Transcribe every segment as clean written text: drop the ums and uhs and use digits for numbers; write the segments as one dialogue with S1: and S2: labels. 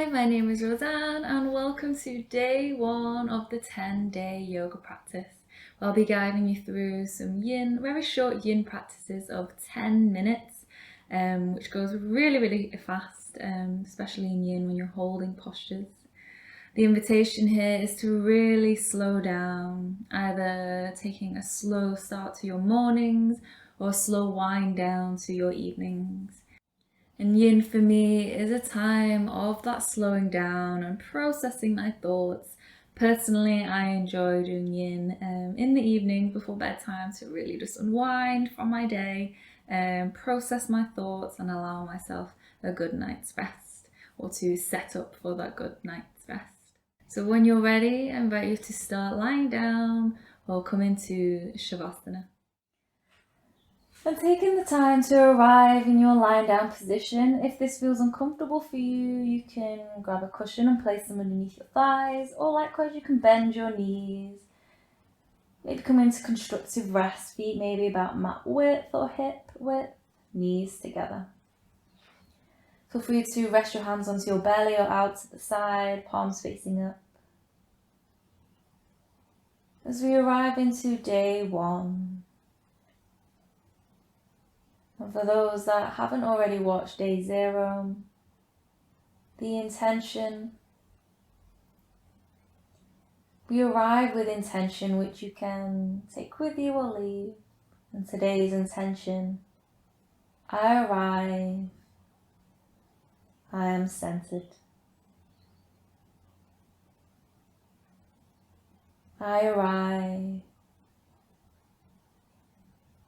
S1: Hi, my name is Rosanne and welcome to day one of the 10-day yoga practice. I'll be guiding you through some very short yin practices of 10 minutes, which goes really fast, especially in yin when you're holding postures. The invitation here is to really slow down, either taking a slow start to your mornings or a slow wind down to your evenings. And yin for me is a time of that slowing down and processing my thoughts. Personally, I enjoy doing yin in the evening before bedtime to really just unwind from my day, process my thoughts and allow myself a good night's rest, or to set up for that good night's rest. So when you're ready, I invite you to start lying down or come into Savasana. And taking the time to arrive in your lying down position. If this feels uncomfortable for you, you can grab a cushion and place them underneath your thighs, or likewise you can bend your knees. Maybe come into constructive rest, feet maybe about mat width or hip width, knees together. Feel free to rest your hands onto your belly or out to the side, palms facing up. As we arrive into day one, and for those that haven't already watched day 0, the intention. We arrive with intention which you can take with you or leave. And today's intention: I arrive, I am centered. I arrive,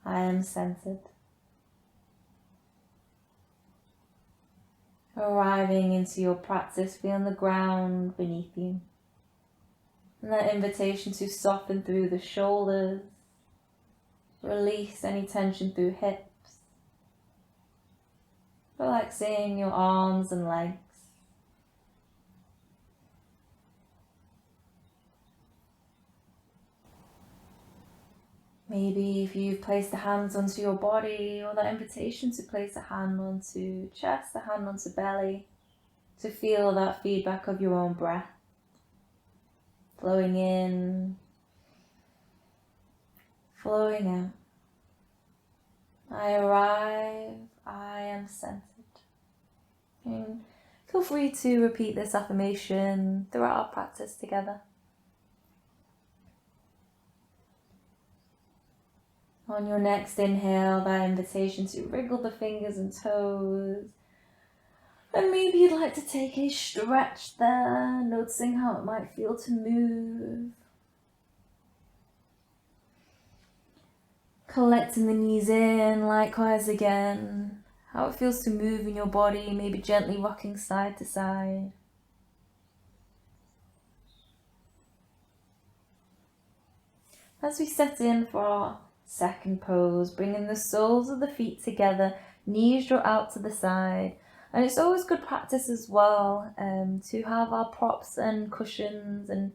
S1: I am centered. Arriving into your practice, feeling the ground beneath you. And that invitation to soften through the shoulders, release any tension through hips, relaxing your arms and legs. Maybe if you've placed the hands onto your body, or that invitation to place a hand onto chest, a hand onto belly, to feel that feedback of your own breath, flowing in, flowing out. I arrive, I am centered. And feel free to repeat this affirmation throughout our practice together. On your next inhale, that invitation to wriggle the fingers and toes. And maybe you'd like to take a stretch there, noticing how it might feel to move. Collecting the knees in, likewise again. How it feels to move in your body, maybe gently rocking side to side. As we set in for our second pose, bringing the soles of the feet together, knees draw out to the side. And it's always good practice as well to have our props and cushions and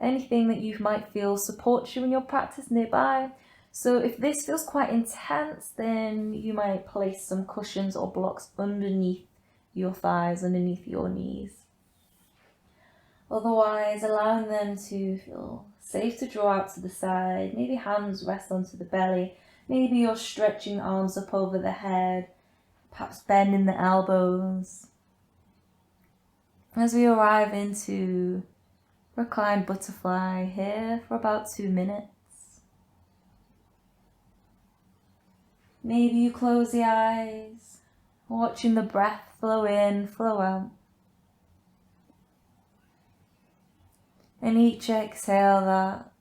S1: anything that you might feel supports you in your practice nearby. So if this feels quite intense, then you might place some cushions or blocks underneath your thighs, underneath your knees. Otherwise, allowing them to feel safe to draw out to the side. Maybe hands rest onto the belly. Maybe you're stretching arms up over the head, perhaps bending the elbows. As we arrive into Reclined Butterfly here for about 2 minutes. Maybe you close the eyes, watching the breath flow in, flow out. And each exhale, that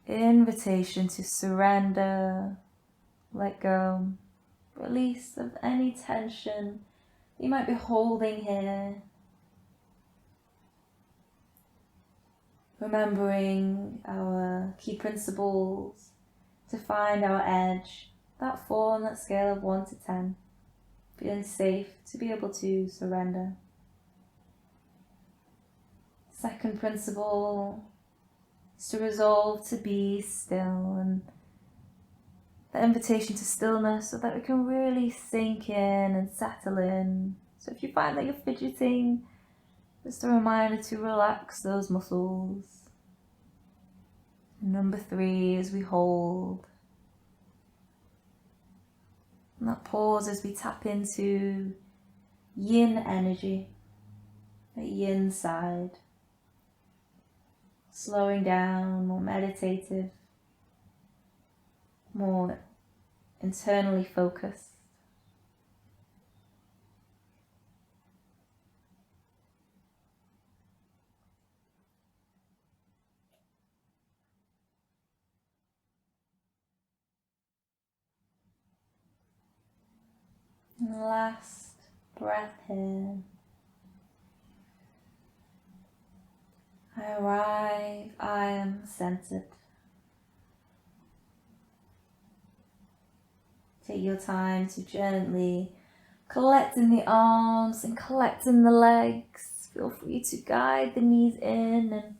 S1: invitation to surrender, let go, release of any tension you might be holding here. Remembering our key principles to find our edge, that 4 on that scale of 1 to 10, feeling safe to be able to surrender. Second principle is to resolve to be still, and the invitation to stillness so that we can really sink in and settle in. So if you find that you're fidgeting, Just a reminder to relax those muscles. And number 3 as we hold. And that pause as we tap into yin energy, the yin side. Slowing down, more meditative, more internally focused. And last breath here. I arrive, I am centered. Take your time to gently collect in the arms and collect in the legs. Feel free to guide the knees in, and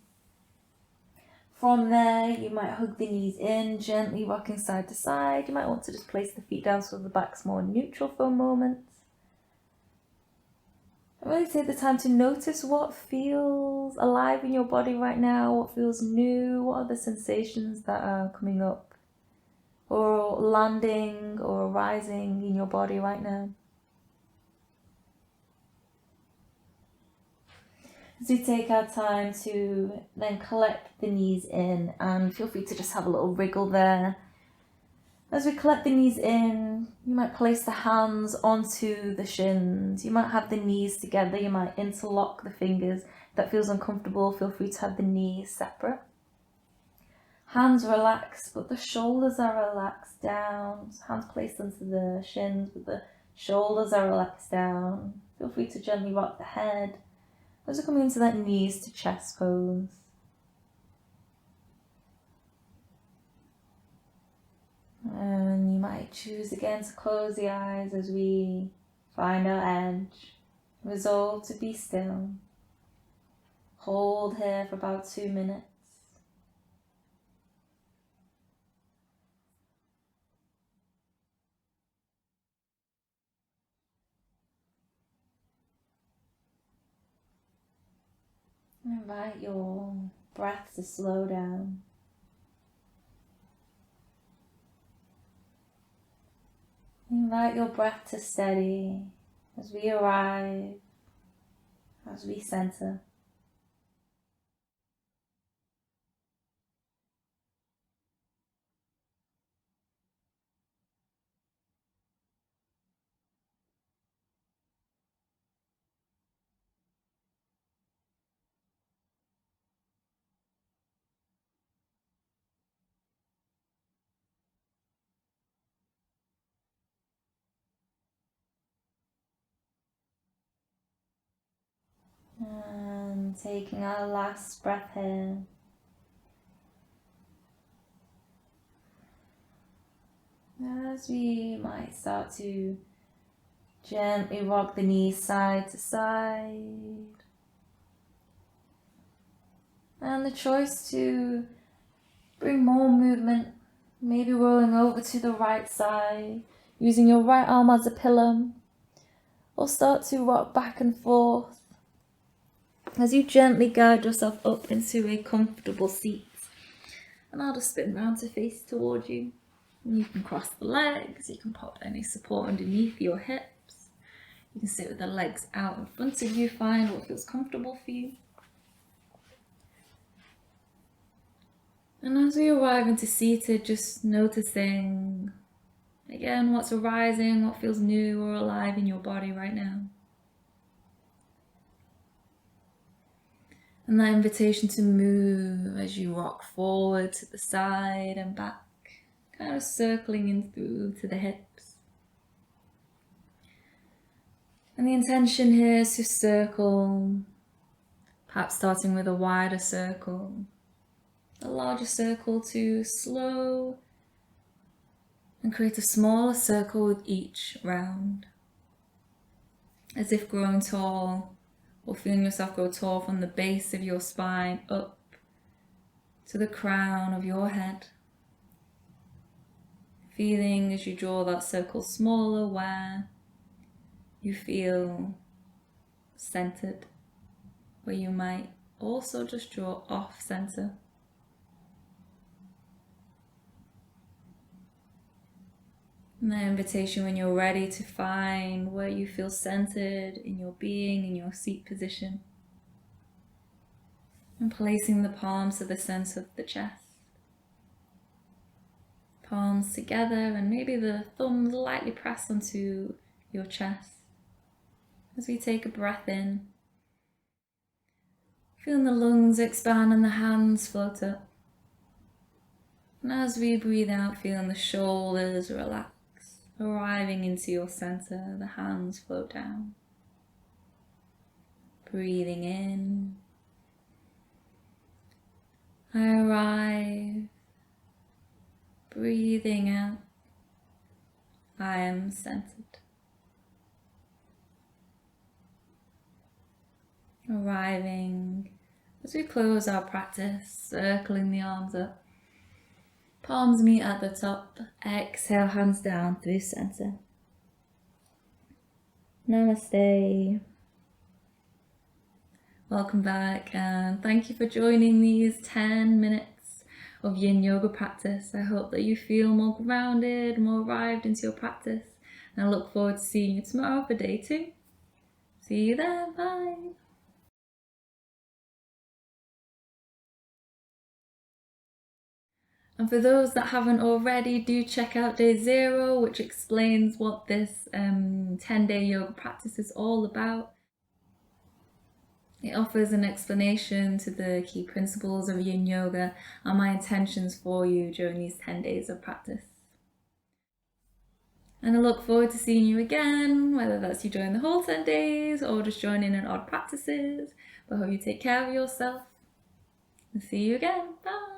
S1: from there you might hug the knees in, gently rocking side to side. You might want to just place the feet down so the back's more neutral for a moment. And really take the time to notice what feels alive in your body right now, what feels new, what are the sensations that are coming up or landing or arising in your body right now. As we take our time to then collect the knees in, and feel free to just have a little wriggle there. As we collect the knees in, you might place the hands onto the shins. You might have the knees together. You might interlock the fingers. If that feels uncomfortable, feel free to have the knees separate. Hands relaxed, but the shoulders are relaxed down. So hands placed onto the shins, but the shoulders are relaxed down. Feel free to gently rock the head. As we're coming into that knees to chest pose. And you might choose again to close the eyes as we find our edge. Resolve to be still. Hold here for about 2 minutes. Invite your breath to slow down. Invite your breath to steady as we arrive, as we center. And taking our last breath here. As we might start to gently rock the knees side to side. And the choice to bring more movement, maybe rolling over to the right side, using your right arm as a pillow, or start to rock back and forth as you gently guide yourself up into a comfortable seat. And I'll just spin round to face towards you. And you can cross the legs, you can pop any support underneath your hips. You can sit with the legs out in front of you, find what feels comfortable for you. And as we arrive into seated, just noticing, again, what's arising, what feels new or alive in your body right now. And that invitation to move as you rock forward to the side and back, kind of circling in through to the hips. And the intention here is to circle, perhaps starting with a wider circle, a larger circle to slow and create a smaller circle with each round, as if growing tall or feeling yourself grow tall from the base of your spine up to the crown of your head. Feeling as you draw that circle smaller where you feel centered, where you might also just draw off center. And that invitation when you're ready to find where you feel centered in your being, in your seat position. And placing the palms to the center of the chest. Palms together, and maybe the thumbs lightly press onto your chest. As we take a breath in, feeling the lungs expand and the hands float up. And as we breathe out, feeling the shoulders relax, arriving into your center, the hands float down. Breathing in, I arrive. Breathing out, I am centered. Arriving as we close our practice, circling the arms up. Palms meet at the top. Exhale, hands down through center. Namaste. Welcome back, and thank you for joining these 10 minutes of yin yoga practice. I hope that you feel more grounded, more arrived into your practice, and I look forward to seeing you tomorrow for day 2. See you there. Bye. And for those that haven't already, do check out day 0, which explains what this 10-day yoga practice is all about. It offers an explanation to the key principles of yin yoga and my intentions for you during these 10 days of practice. And I look forward to seeing you again, whether that's you join the whole 10 days or just joining in odd practices. But I hope you take care of yourself. And see you again. Bye.